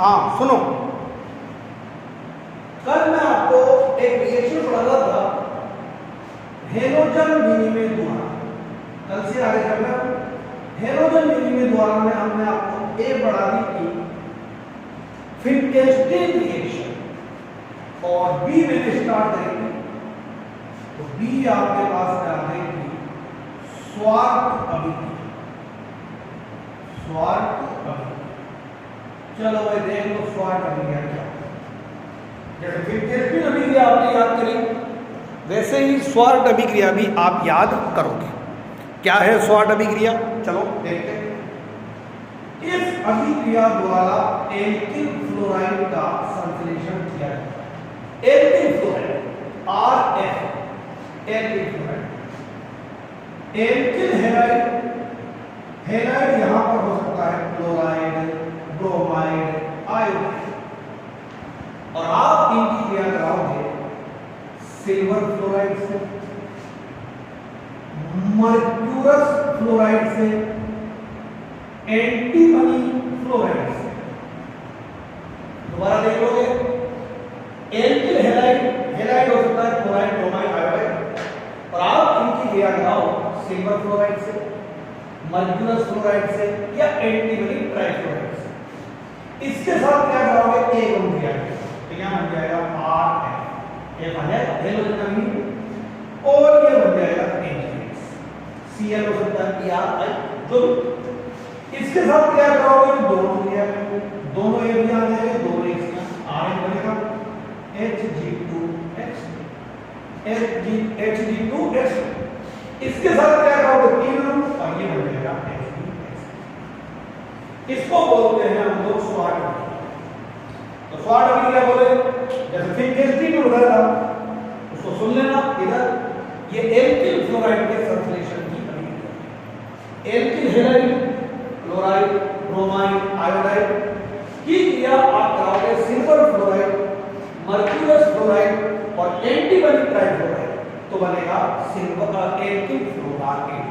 हाँ सुनो, कल मैं आपको एक रिएक्शन पढ़ा रहा था हेलोजन विनिमय द्वारा। कल से आगे चलना, हेलोजन विनिमय द्वारा में हमने आपको ए बढ़ा दी थी फिनकेस्टीन रिएक्शन और बी मैंने स्टार्ट करी थी, तो बी आपके पास में आ गई थी स्वार्थ अभिक्रिया। स्वार्थ अभिक्रिया, चलो भाई देख लो स्वार्थ अभिक्रिया क्या। जैसे फिनकेस्टीन अभिक्रिया आपने याद करी, वैसे ही स्वार्थ अभिक्रिया भी आप याद करोगे। क्या है स्वार्थ अभिक्रिया, चलो देखते हैं। इस अभिक्रिया द्वारा एल्किल फ्लोराइड का संश्लेषण किया जाता है। Alkyl fluoride RF, alkyl fluoride, alkyl halide, halide यहां पर हो सकता है क्लोराइड, ब्रोमाइड, आयोडाइड, और आप इनकी क्रिया कराओगे सिल्वर फ्लोराइड से, मर्क्यूरस फ्लोराइड से, एंटीमनी फ्लोराइड से। दोबारा देख लोगे, एल्किल हैलाइड, हैलाइड हो सकता है क्लोराइड, ब्रोमाइड, आयोडाइड, और आप इनकी क्रिया कराओ सिल्वर फ्लोराइड से, मर्क्यूरस फ्लोराइड से या एंटीमनी ट्राइफ्लोराइड से। इसके साथ क्या कराओगे, एक बन गया, तो यहां बन जाएगा RF, ये बन जाएगा हेलोजन का मीनिंग, और ये बन जाएगा NaOH, Cl हो सकता है, PRI, जो इसके साथ क्या कराओगे, दोनों क्रिया करोगे, दोनों एक भी आ जाएंगे, दोनों एक RN बनेगा Hg2H2। इसके साथ क्या करोगे, तीन, और ये बन जाएगा Hg। इसको बोलते हैं हम लोग स्वार्थ अभिक्रिया। तो स्वार्थ अभिक्रिया बोले, जैसे फिनकेस्टीन में बताया था, उसको सुन लेना इधर। ये एल्किल फ्लोराइड के संश्लेषण की अभिक्रिया, alkyl halide, chloride, bromide, iodide की क्रिया आप कराओगे सिल्वर फ्लोराइड, मर्क्यूरस फ्लोराइड और एंटीमनी ट्राइफ्लोराइड, तो बनेगा सिल्वर एल्किल फ्लोराइड।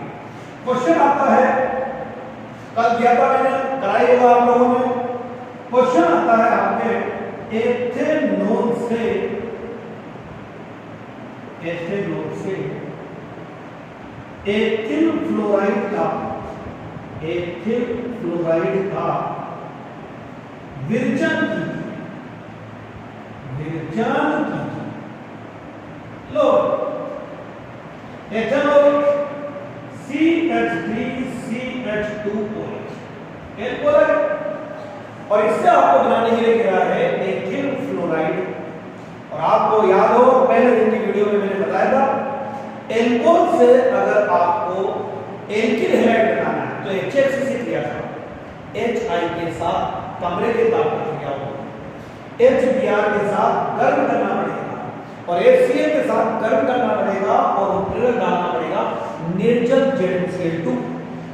क्वेश्चन आता है, कल दिया था मैंने, कराई होगा आप लोगों ने। क्वेश्चन आता है आपके एथेनॉल से, एथेनॉल से एथिल फ्लोराइड का, एथिल फ्लोराइड का विरजन कीजिए, विरजन कीजिए। लो एथेनॉल CH3CH2OH, एक बोला, और इससे आपको बनाने के लिए क्या है, एथिल फ्लोराइड। और आपको याद हो पहले दिन की वीडियो में मैंने बताया था, एल्कोहल से अगर आपको एल्किल हैलाइड बनाना है तो HFC से क्रिया करो, HI के साथ कमरे के ताप पर क्रिया होगी, HBr के साथ गर्म करना पड़ेगा, और HCl के साथ गर्म करना पड़ेगा, और उत्प्रेरक डालना पड़ेगा निर्जल ZCl2,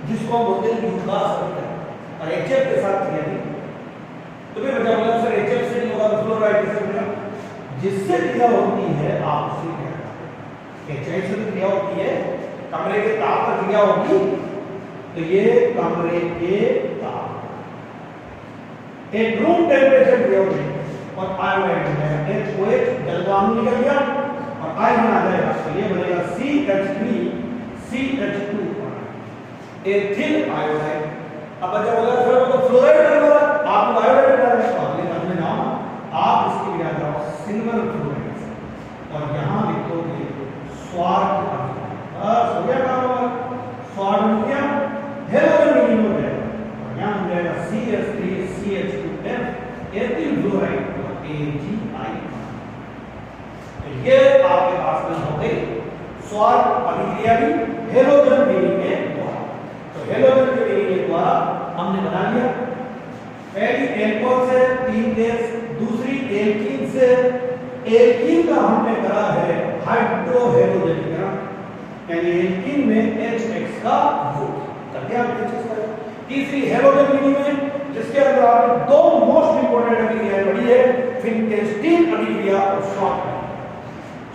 जिसको हम बोलते हैं यूका समीकरण, और HF के साथ क्रिया नहीं। तो भी बचा बोला सर HF से नहीं होगा तो फ्लोराइड से क्रिया, जिससे क्रिया होती है आप उससे क्रिया करें। HI से क्रिया होती है, कमरे के ताप पर क्रिया होगी, तो ये कमरे के ताप, एक रूम टेम्परेचर क्रिया होगी, और आयोडाइड है HOH, जलवायु निकल गया और आयन आ जाएगा, तो ये बनेगा CH3CH2, एथिल आयोडाइड। अब बच्चा बोला सर वो तो फ्लोराइड डालना, आप आयोडाइड डाल रहे हो, अगले पद में जाओ, आप इसकी क्रिया कराओ सिल्वर फ्लोराइड से, और यहां लिखोगे स्वार्थ अभिक्रिया। बस हो गया काम होगा, स्वार्थ अभिक्रिया हेलोजन विनिमय हो जाएगा, और यहां हो जाएगा CH3CH2F, एथिल फ्लोराइड और AgI। तो ये आपके पास में हो गई स्वार्थ अभिक्रिया भी हेलोजन विनिमय द्वारा। तो हेलोजन के विनिमय द्वारा हमने बना लिया, पहली एल्कोहल से 3 गैस, दूसरी एल्कीन से, एल्कीन का हमने करा है हाइड्रोहेलोजनीकरण, यानी एल्कीन में HX का योग कर दिया हमने। तीसरी हेलोजन विनिमय, जिसके अंदर आपने दो मोस्ट इंपोर्टेंट अभिक्रियाएं पढ़ी है, फिनकेस्टीन अभिक्रिया और स्वार्थ अभिक्रिया।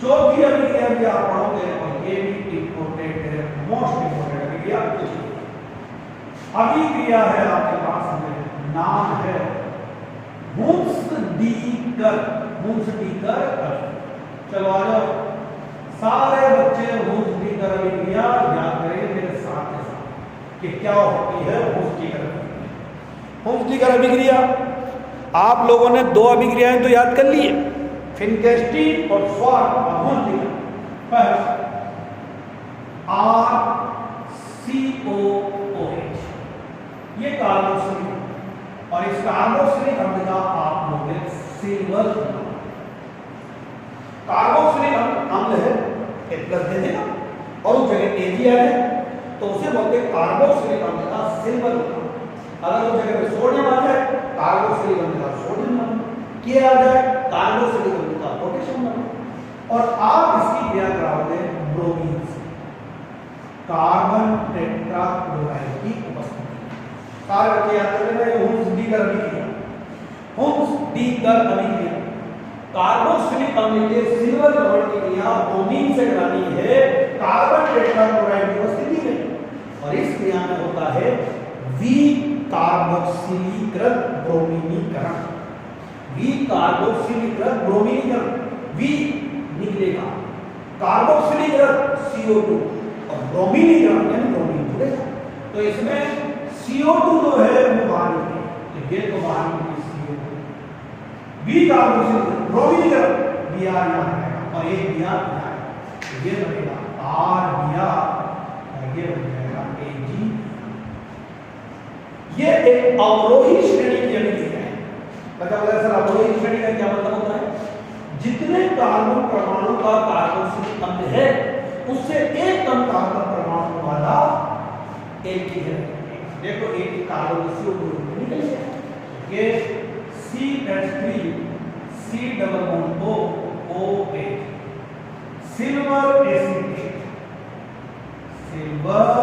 चौथी अभिक्रिया भी आप पढ़ोगे, और ये भी इंपोर्टेंट है, मोस्ट इंपोर्टेंट अभिक्रिया। अभिक्रिया है आपके पास में, नाम है हुंसडीकर अभिक्रिया। चलो आ जाओ सारे बच्चे, हुंसडीकर अभिक्रिया याद करेंगे मेरे साथ के साथ कि क्या होती है हुंसडीकर अभिक्रिया। आप लोगों ने दो अभिक्रियाएं तो याद कर ली है, फिनकेस्टी और स्वार्ट और हुंसडीकर। पहला RCOOH, ये कार्बोक्सिलिक, और इस कार्बोक्सिलिक अम्ल का आप लोग सिल्वर कार्बोक्सिलिक अम्ल है, एक प्लस दे देना और उस जगह AgR है तो उसे बोलते हैं कार्बोक्सिलिक अम्ल का सिल्वर। अगर उस जगह पे सोडियम आ जाए कार्बोक्सिलिक अम्ल का सोडियम नाम, के आ जाए कार्बोक्सिलिक अम्ल का पोटेशियम नाम। और आप इसकी क्रिया कराओगे ब्रोमीन से, कार्बन टेट्राक्लोराइड की उपस्थिति। सारे बच्चे याद कर लेना, हुंसडीकर अभिक्रिया। हुंसडीकर अभिक्रिया कार्बोक्सिलिक अम्ल के सिल्वर लवण की क्रिया ब्रोमीन से करानी है कार्बन टेट्राक्लोराइड की उपस्थिति में, और इस क्रिया में होता है विकार्बोक्सिलीकृत ब्रोमीनीकरण। विकार्बोक्सिलीकृत ब्रोमीनीकरण, वी निकलेगा, कार्बोक्सिलीकृत CO2 और ब्रोमीनीकरण यानी ब्रोमीन जुड़ेगा। तो इसमें CO2 जो है वो बाहर निकलेगा, ये तो बाहर निकलेगी CO2। विकार्बोक्सिलीकृत ब्रोमीनीकरण Br यहाँ आएगा और एक Br यहाँ आएगा, तो ये बनेगा RBr और ये बन जाएगा Ag। ये एक अवरोही श्रेणी की अभिक्रिया है। पता लगा सर अवरोही श्रेणी का क्या मतलब होता है? जितने कार्बन परमाणु का कार्बोक्सिलिक अम्ल है उससे एक कम कार्बन परमाणु वाला एक ही है। देखो एक कार्बन CO2 निकल गया, ये CH3 C double bond OH silver acetate, silver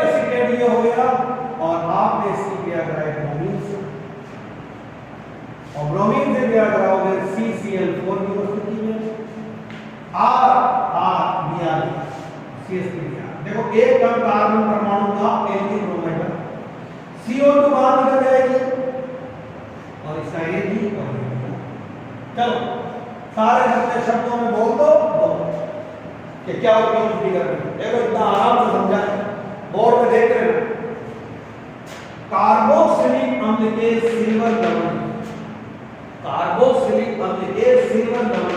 acetate ये हो गया, और आपने इसकी क्रिया कराई ब्रोमीन से, और ब्रोमीन से क्रिया कराओगे CCl4 की उपस्थिति में, RBr CH3। देखो एक कम कार्बन परमाणु का एल्किल ब्रोमाइड, CO2 बाहर निकल जाएगी और इसका Ag। चलो सारे अपने शब्दों में बोल दो कि क्या होता है हुंसडीकर। देखो इतना आराम से समझा, बोर्ड में देख रहे हो। कार्बोक्सिलिक अम्ल के सिल्वर लवण, कार्बोक्सिलिक अम्ल के सिल्वर लवण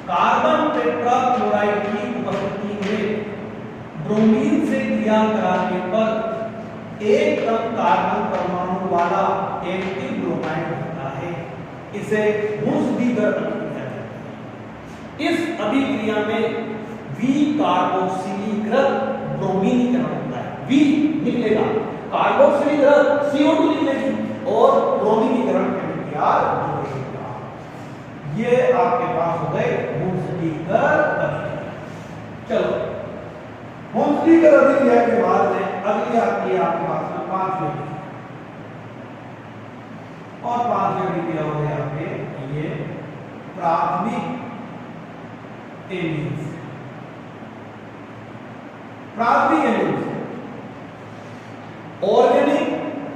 कार्बन टेट्राक्लोराइड की उपस्थिति में ब्रोमीन से क्रिया कराने पर एक कम कार्बन परमाणु वाला एल्किल ब्रोमाइड होता है, इसे हुंसडीकर अभिक्रिया कहते हैं। इस अभिक्रिया में विकार्बोक्सिलीकृत ब्रोमीनीकरण होता है, वी निकलेगा, कार्बोक्सिलीकृत CO2 निकलेगी और ब्रोमीनीकरण AgR जुड़ेगा। ये आपके पास हो गए हुंसडीकर अभिक्रिया। चलो हुंसडीकर अभिक्रिया के बाद में अगली आपके पास में 5 अभिक्रिया, और 5 अभिक्रिया हो गए आपके ये प्राथमिक एमीन्स। प्राथमिक एमीन्स ऑर्गेनिक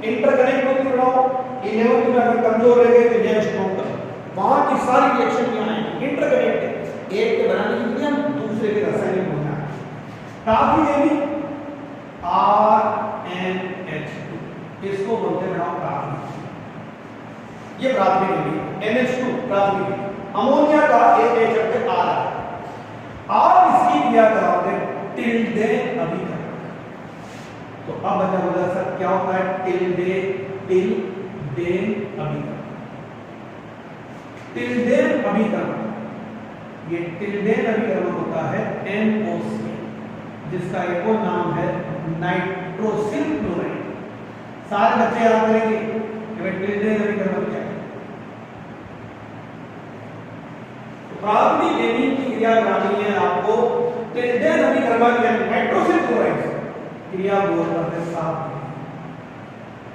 इंटरकनेक्ट होती बनाओ, 11th में अगर कमजोर रह गए तो ये स्ट्रॉन्ग कर, वहां की सारी रिएक्शन यहां आएंगी। इंटरकनेक्ट है, एक के बनाने की क्रिया दूसरे के रासायनिक होना है। प्राथमिक एमीन RNH2, इसको बोलते हैं बनाओ प्राथमिक, ये प्राथमिक एमीन। NH2 प्राथमिक, अमोनिया का एक H पे आ रहा है, आप इसकी क्रिया कराओगे टिल्डे अभिकरण। तो अब बचा बोला सर क्या होता है टिल्डेन अभिकरण। टिल्डेन अभिकरण, ये टिल्डेन अभिकरण होता है NOC, जिसका एक और नाम है नाइट्रोसिल क्लोराइड। सारे बच्चे याद करेंगे कि भाई टिल्डेन अभिकरण क्या है। प्राथमिक एमीन की क्रिया करानी है आपको टिल्डेन अभिकरण के नाइट्रोसिल क्लोराइड क्रिया बोल करते साथ,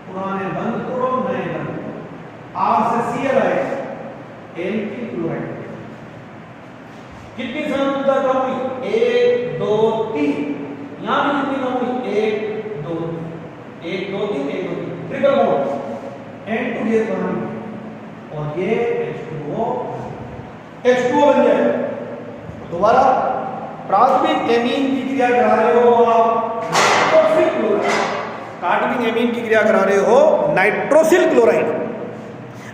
पुराने बंद करो नए बंद करो। R से Cl आए एल्किल क्लोराइड, कितनी सांद्रता कम हुई 1 2 3, यहां भी कितनी कम हुई 1 2 बनानी और ये H2O बन जाए। दोबारा प्राथमिक एमीन की क्रिया करा रहे हो आप नाइट्रोसिल क्लोराइड, प्राथमिक एमीन की क्रिया करा रहे हो नाइट्रोसिल क्लोराइड।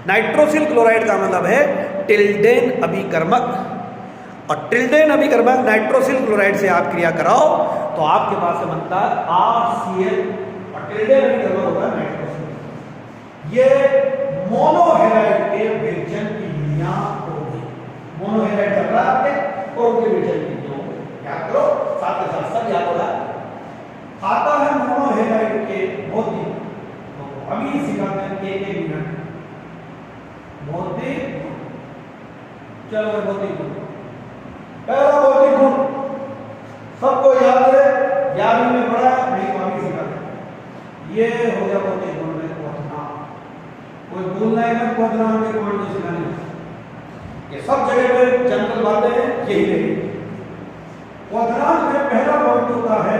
नाइट्रोसिल क्लोराइड का मतलब है टिल्डेन अभिकर्मक, और टिल्डेन अभिकर्मक नाइट्रोसिल क्लोराइड से आप क्रिया कराओ तो आपके पास से बनता है RCl, और टिल्डेन अभिकर्मक होता है नाइट्रोसिल। ये मोनोहेलाइड के विरजन की विधियां होगी। मोनोहेलाइड चल रहा है आपके और उनके विरजन की विधियां होगी, याद करो, साथ के साथ सब याद होगा। आता है मोनोहेलाइड के भौतिक, तो अभी सिखाते हैं एक मिनट। भौतिक, चलो भौतिक गुण, पहला भौतिक गुण सबको याद है, 11वीं में पढ़ा है, नहीं तो अभी सिखाते हैं। ये हो गया भौतिक गुण में क्वथनांक। कोई भूलना है ना, क्वथनांक के पॉइंट तो सिखाने, ये सब जगह पे जनरल बातें हैं, यही रहेगी। क्वथनांक में पहला पॉइंट होता है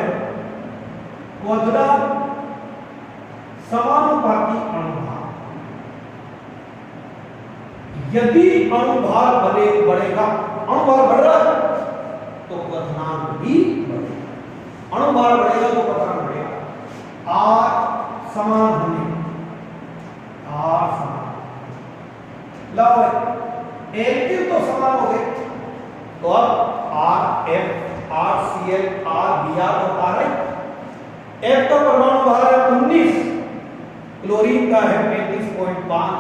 क्वथनांक समानुपाती अणुभार। यदि अणुभार बढ़ेगा, अणुभार बढ़ रहा है तो क्वथनांक भी बढ़ेगा, अणुभार बढ़ेगा तो क्वथनांक बढ़ेगा। R समान होने, R समान, लो एल्किल तो समान हो गए, तो अब RF, RCl, RBr और RI। F का परमाणु भार है 19, क्लोरीन का है 35.5,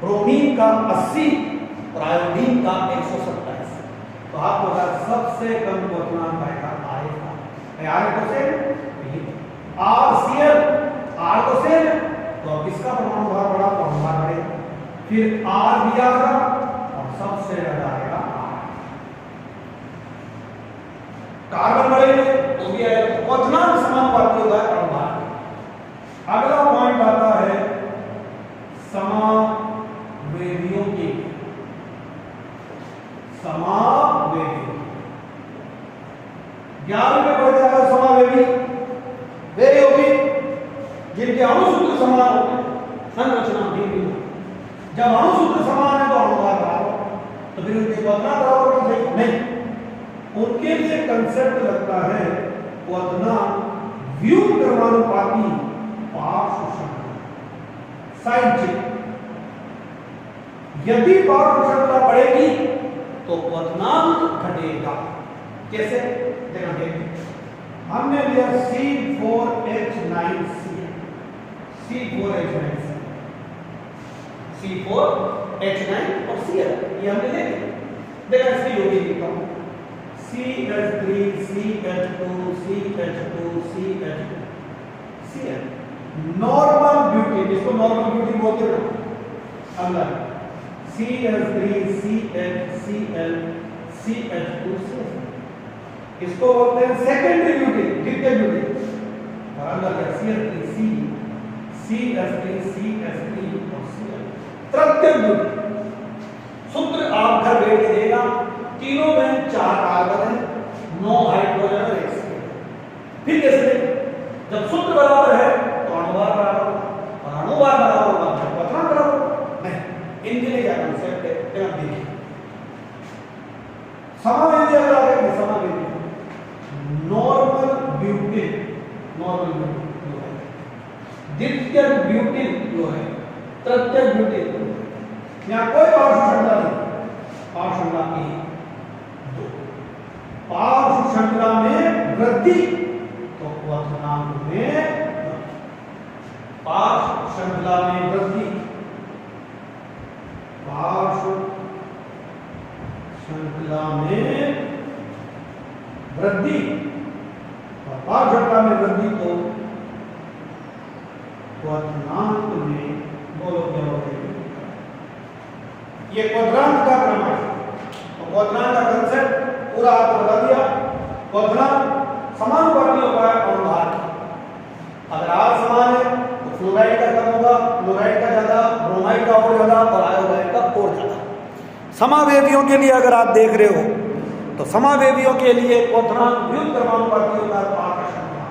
ब्रोमीन का 80 और आयोडीन का 127। तो आपको सबसे कम क्वथनांक आएगा आर को सेम, RCl, R को सेम, तो अब इसका परमाणु भार बढ़ा तो भार बढ़ेगा, फिर RBr का, और सबसे ज्यादा आएगा R। कार्बन बढ़ेंगे तो भी आएगा, क्वथनांक समानुपाती होता है अणुभार। अगला पॉइंट आता है समावेदियों की, समावेदी 11वीं में पढ़ जाएगा। समावेदी वे यौगिक जिनके अणुसूत्र समान होते हैं, संरचना भिन्न हो। जब अणुसूत्र समान है तो अणुभार बराबर, तो फिर उनके क्वथनांक बराबर होना चाहिए नहीं। उनके लिए कंसेप्ट लगता है क्वथनांक व्युत्क्रमानुपाती पार्श्व श्रृंखला, साइड चेन। यदि पार्श्व श्रृंखला बढ़ेगी तो क्वथनांक घटेगा। कैसे देखा, हमने लिया C4H9Cl, C4H9Cl, C4H9 और Cl, ये हमने देखा। इसकी योगी लिखता हूं CH3 CH2 CH2 CH2 Cl। Normal butane, इसको नॉर्मल ब्यूटेन बोलते हैं। अगला CH3 CHCl CH2 Cl, इसको बोलते हैं सेकेंडरी ब्यूटेन, द्वितीय ब्यूटेन। और अगला CH3 CH3 CH3 और Cl, तृतीय ब्यूटेन। सूत्र आप घर बैठ के देगा, तीनों में 4 कार्बन है, 9 हाइड्रोजन और 1 ऑक्सीजन। फिर कैसे जब सूत्र बराबर है तो अणुभार बराबर, और अणुभार बराबर होगा तो क्वथनांक बराबर नहीं। इनके लिए क्या कांसेप्ट है देखिए, समावेदी अगर आ गया, समावेदी नॉर्मल ब्यूटेन, नॉर्मल ब्यूटेन, द्वितीय ब्यूटेन क्लोराइड, तृतीय ब्यूटेन। यहां कोई पार्श्व श्रृंखला नहीं, पार्श्व श्रृंखला 1 2, पार्श्व श्रृंखला में वृद्धि तो क्वथनांक में, पार्श्व श्रृंखला में वृद्धि, पार्श्व श्रृंखला में वृद्धि, और पार्श्व श्रृंखला में वृद्धि तो क्वथनांक में, बोलो क्या होगा, ये क्वथनांक का क्रम है। तो क्वथनांक का कंसेप्ट पूरा आपको बता दिया। क्वथनांक समानुपाती होता है अणुभार। अगर R समान है तो फ्लोराइड का कम होगा, क्लोराइड का ज्यादा, ब्रोमाइड का और ज्यादा, और आयोडाइड का और ज्यादा। समावेदियों के लिए अगर आप देख रहे हो तो समावेदियों के लिए क्वथनांक व्युत्क्रमानुपाती होता है पार्श्व श्रृंखला।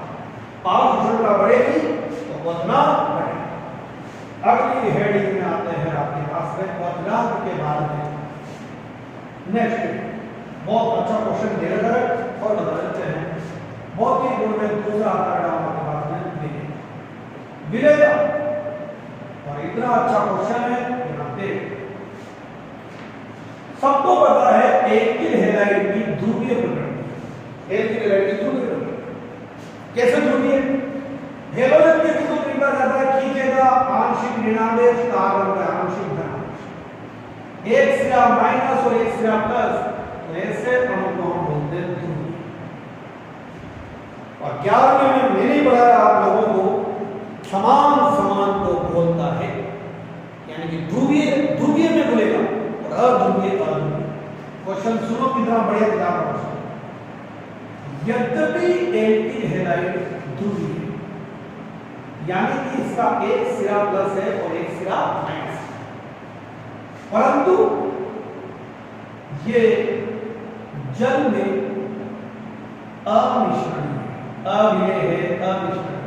पार्श्व श्रृंखला बढ़ेगी तो क्वथनांक बढ़ेगा। अगली हेडिंग में आते हैं आपके पास में और फिलहाल के बाद में नेक्स्ट बहुत अच्छा क्वेश्चन दे रहा है और बता देते हैं बहुत ही गुण में दूसरा पैराग्राफ आपके पास में देंगे विलेगा और इतना अच्छा क्वेश्चन है यहाँ पे सबको पता है एल्किल हैलाइड की ध्रुवीय प्रकृति एल्किल हैलाइड की ध्रुवीय प्रकृति कैसे ध्रुवीय हेलोजन के विद्युत निकला जाता है खींचेगा आंशिक ऋणावेश कार्बन का आंशिक धनावेश एक सिरा माइनस और एक सिरा प्लस तो ऐसे अणु को हम बोलते हैं ध्रुवीय और 11वें में मैंने बताया आप लोगों को समान समान को बोलता है यानी कि ध्रुवीय ध्रुवीय में बोलेगा और अध्रुवीय अध्रुवीय क्वेश्चन सुनो कितना बढ़िया किताब है क्वेश्चन यद्यपि एल्किल हैलाइड ध्रुवीय यानी कि इसका एक सिरा प्लस है और एक सिरा माइनस है परंतु ये जल में अमिश्रण है अविलेय है अमिश्रण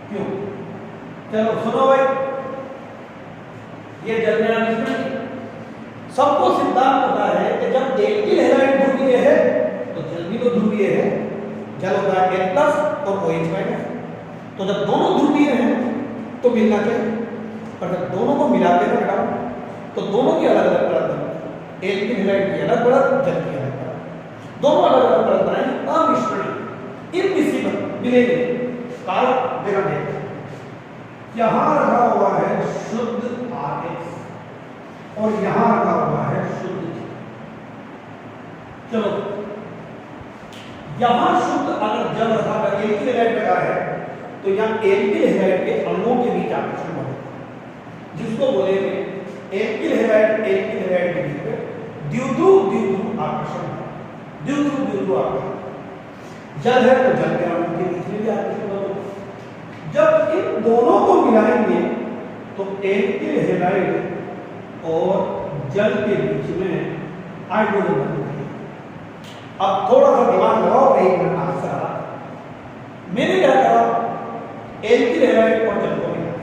क्यों चलो सुनो भाई ये जल में अमिश्रण सबको सिद्धांत पता है कि जब एल्किल हैलाइड ध्रुवीय है तो जल भी तो ध्रुवीय है जल होता है H प्लस और OH माइनस तो जब दोनों ध्रुवीय हैं तो मिलना चाहिए पर जब दोनों को मिलाते हैं बेटा तो दोनों की अलग अलग परत बनती है एल्किल हैलाइड की अलग परत जल की अलग परत दोनों अलग अलग परत बनाएंगे अमिश्रण इनमिसिबल मिलेंगे कारण देखा देख यहां रखा हुआ है शुद्ध RH और यहां रखा हुआ है शुद्ध जल चलो यहां शुद्ध अगर जल रखा है एल्किल हैलाइड लगा है तो यहां एल्किल हैलाइड के अणुओं के बीच आकर्षण बढ़ेगा जिसको बोलेंगे एल्किल हैलाइड के बीच में द्विध्रुव आकर्षण द्विध्रुव आकर्षण जल है तो जल के अणुओं के बीच में भी आकर्षण बढ़ेगा जब इन दोनों को मिलाएंगे तो एल्किल हैलाइड और जल के बीच में हाइड्रोजन बनेगा अब थोड़ा सा दिमाग लगाओ एक मिनट आंसर आ मैंने क्या करा एल्किल हैलाइड और जल को मिलाया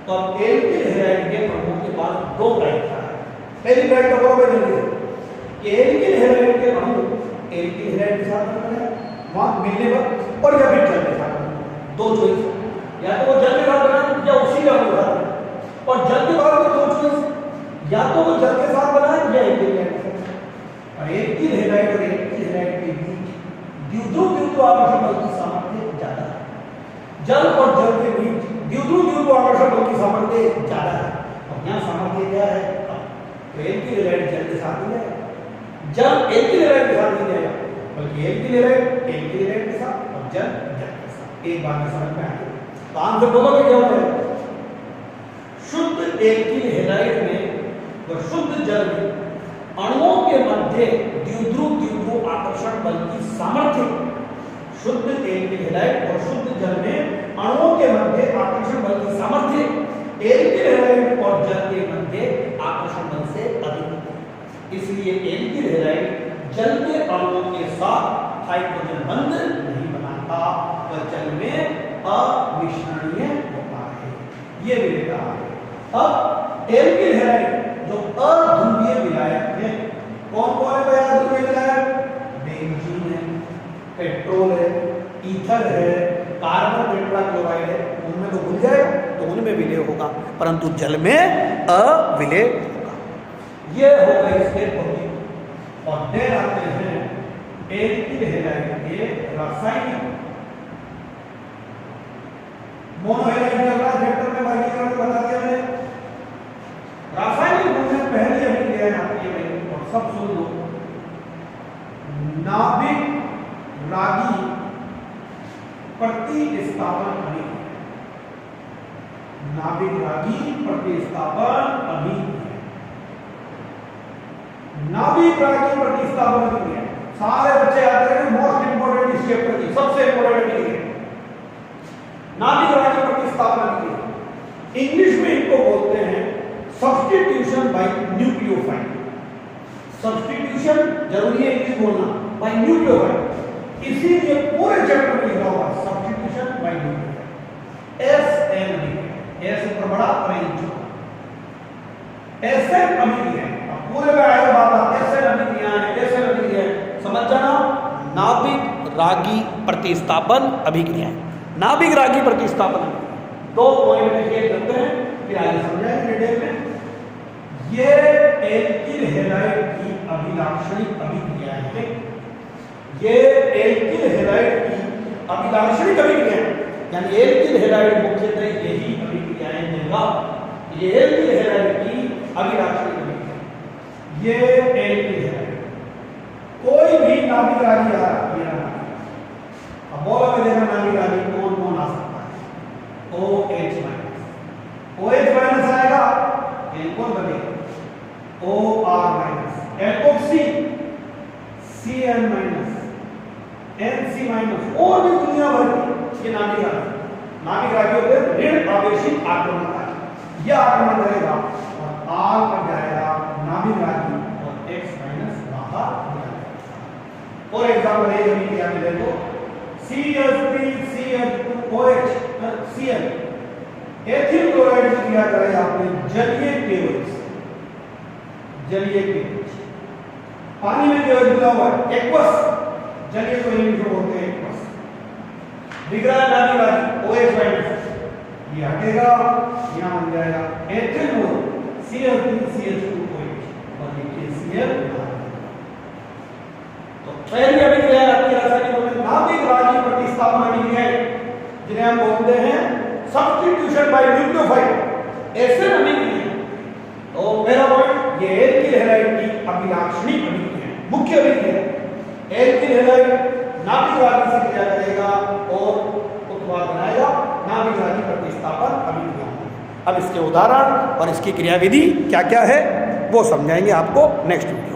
तो अब एल्किल हैलाइड के अणुओं के पास दो ब्राइट था पहली ब्राइट का बोलो जल्दी कि एल्किल हैलाइड के अणु एल्किल हैलाइड के साथ बना वहां मिलने पर और या फिर जल के साथ दो चॉइस या तो वो जल के साथ बना या उसी का अणु था और जल के बाद में दो चॉइस या तो वो जल के साथ बना या एल्किल हैलाइड और एल्किल हैलाइड और एल्किल हैलाइड के बीच द्विध्रुव आकर्षण बल की सामर्थ्य ज्यादा है जल और जल के बीच द्विध्रुव आकर्षण बल की सामर्थ्य ज्यादा है और यहाँ सामर्थ्य क्या है तो एल्किल हैलाइड जल के साथ नहीं जाएगा जल एल्किल हैलाइड के साथ नहीं जाएगा बल्कि एल्किल हैलाइड के साथ और जल के साथ एक बार में समझ में आ गया तो आंसर बोलोगे क्या होता है शुद्ध एल्किल हैलाइड में और शुद्ध जल में अणुओं के मध्य द्विध्रुव आकर्षण बल की सामर्थ्य शुद्ध एल्किल हैलाइड और शुद्ध जल में अणुओं के मध्य आकर्षण बल की सामर्थ्य एल्किल हैलाइड और जल के मध्य आकर्षण बल से अधिक इसलिए एल्किल हैलाइड जल के अणुओं के साथ हाइड्रोजन बंध नहीं बनाता वह जल में अमिश्रणीय होता है ये भी कहा है अब एल्किल हैलाइड जो अध्रुवीय विलायक है कौन कौन है भाई अध्रुवीय विलायक बेंजीन है पेट्रोल है ईथर है कार्बन टेट्राक्लोराइड है उनमें तो घुल जाएगा तो उनमें विलय होगा परंतु जल में अविलय होगा ये हो गई इसके भौतिक और देर आते हैं एल्किल हैलाइड के रासायनिक मोनोहैलाइड चल रहा है चैप्टर में वर्गीकरण बता दिया मैंने रासायनिक गुण में पहले अभी लिया है आपके में और सब सुन लो नाभिक रागी प्रतिस्थापन अभिक्रिया नाभिक रागी प्रतिस्थापन अभिक्रिया नाभिक रागी प्रतिस्थापन अभिक्रिया सारे बच्चे याद रखें मोस्ट इंपोर्टेंट इस चैप्टर की सबसे इंपोर्टेंट अभिक्रिया नाभिक रागी प्रतिस्थापन अभिक्रिया इंग्लिश में इनको बोलते हैं सब्स्टिट्यूशन बाय न्यूक्लियोफाइल सब्स्टिट्यूशन जरूरी है इंग्लिश बोलना बाय न्यूक्लियोफाइल इसीलिए पूरे चैप्टर में लिखा हुआ substitution by nucleophile S N D S बड़ा और एक छोटा। एसिड अभिक्रियाएं, अब पूरे में आएगा बात, एसिड अभिक्रियाएं, एसिड अभिक्रियाएं समझ जाना। नाभिक रागी प्रतिस्थापन अभिक्रियाएं, नाभिक रागी प्रतिस्थापन अभिक्रियाएं, दो पॉइंट में ये करते हैं, फिर आगे समझाएंगे डिटेल में। ये एल्किल हैलाइड की अभिलाक्षणिक अभिक्रियाएं हैं। ये एल्किल हैलाइड की अभिलाक्षणिक अभिक्रियाएं, यानी एल्किल हैलाइड मुख्यतः यही अभिक्रियाएं देगा। ये एल्किल हैलाइड की अभिलाक्षणिक अभिक्रिया, ये एल्किल हैलाइड। कोई भी नाभिक रागी आ रहा है, अब बोलो में देखना नाभिक रागी कौन कौन आ सकता है। OH माइनस, OH माइनस आएगा, कौन बनेगा? OR minus, alkoxy CN minus, NC minus, और भी दुनिया भर की ये नाभिक रागी होते हैं ऋण आवेशित आक्रमणकारी। यह आक्रमण करेगा और R पर जाएगा नाभिक रागी और X माइनस बाहर हो जाएगा। और एग्जांपल है अभी क्या मिले तो CH3CH2OH Cl एथिल क्लोराइड की क्रिया करें आपने जलीय KOH, जलीय KOH पानी में KOH मिला हुआ है, एक्वस जलीय को इंग्लिश में बोलते हैं एक्वस। विग्रह नाभिक रागी OH माइनस, ये हटेगा, यहां बन जाएगा एथिल CH3CH2OH और ये KCl। तो पहली अभिक्रिया आपकी रासायनिक में नाभिक रागी प्रतिस्थापन अभिक्रिया, जिन्हें हम बोलते हैं सब्स्टिट्यूशन बाय न्यूक्लियोफाइल, एसिड अभिक्रिया। तो पहला पॉइंट, ये एल्किल हैलाइड की अभिलाक्षणिक अभिक्रिया, मुख्य अभिक्रिया। एल्किल हैलाइड नाभिक रागी से क्रिया करेगा और उत्पाद बनाएगा, नाभिक रागी प्रतिस्थापन अभिक्रिया। अब इसके उदाहरण और इसकी क्रियाविधि क्या क्या है वो समझाएंगे आपको नेक्स्ट वीडियो।